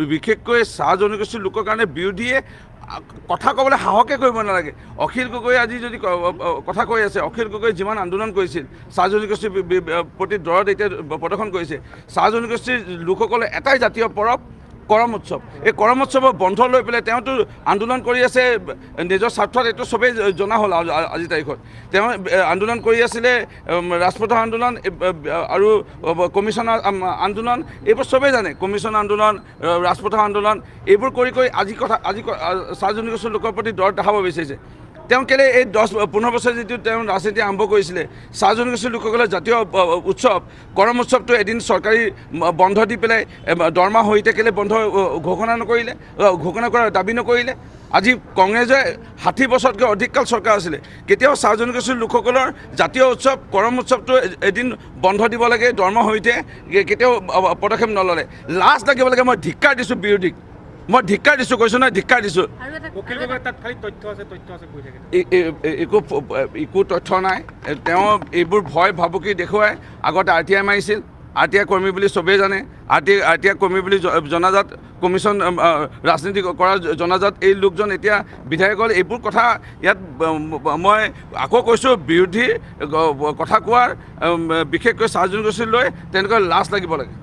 বিশেষকৈ চাহ জনগোষ্ঠীৰ লোকৰ কাৰণে বিৰোধীয়ে কথা ক'বলৈ সাহসে কৰিব নালাগে। অখিল গগৈ আজি যদি কথা কৈ আছে, অখিল গগৈ যিমান আন্দোলন কৰিছিল চাহ জনগোষ্ঠীৰ প্ৰতি দৰদ এতিয়া প্ৰদৰ্শন কৰিছে। চাহ জনগোষ্ঠীৰ লোকসকলে এটাই জাতীয় পৰৱ কৰম উৎসৱ। এই কৰম উৎসৱৰ বন্ধ লৈ পেলাই তেওঁতো আন্দোলন কৰি আছে নিজৰ স্বাৰ্থত, এইটো চবেই জনা হ'ল। আজি তাৰিখত তেওঁ আন্দোলন কৰি আছিলে ৰাজপথৰ আন্দোলন আৰু কমিশ্যনৰ আন্দোলন, এইবোৰ চবেই জানে। কমিশ্যন আন্দোলন, ৰাজপথৰ আন্দোলন, এইবোৰ কৰি আজি চাহ জনগোষ্ঠীৰ লোকৰ প্ৰতি দৰদ দেখাব বিচাৰিছে। তেওঁ কেলৈ এই 10-15 বছৰ যিটো তেওঁ ৰাজনীতি আৰম্ভ কৰিছিলে, চাহ জনগোষ্ঠীৰ লোকসকলৰ জাতীয় উৎসৱ কৰম উৎসৱটো এদিন চৰকাৰী বন্ধ দি পেলাই দৰমহা সহিতে কেলৈ বন্ধ ঘোষণা নকৰিলে, ঘোষণা কৰাৰ দাবী নকৰিলে? আজি কংগ্ৰেছে 60 বছৰতকৈ অধিক কাল চৰকাৰ আছিলে, কেতিয়াও চাহ জনগোষ্ঠীৰ লোকসকলৰ জাতীয় উৎসৱ কৰম উৎসৱটো এদিন বন্ধ দিব লাগে দৰমহা সহিতে কেতিয়াও পদক্ষেপ নল'লে। লাজ লাগিব লাগে। মই ধিক্কাৰ দিছোঁ বিৰোধীক, মই ধিক্কাৰ দিছোঁ, কৈছোঁ নহয় ধিক্কাৰ দিছোঁ। একো তথ্য নাই। তেওঁ এইবোৰ ভয় ভাবুকি দেখুৱাই আগতে RTI মাৰিছিল। RTI কৰ্মী বুলি চবেই জানে। RTI কৰ্মী বুলি জনাজাত, কমিশ্যন ৰাজনীতি কৰা জনাজাত এই লোকজন এতিয়া বিধায়ক হ'ল। এইবোৰ কথা ইয়াত মই আকৌ কৈছোঁ, বিৰোধী কথা কোৱাৰ বিশেষকৈ চাহ জনগোষ্ঠীক লৈ তেনেকৈ লাজ লাগিব লাগে।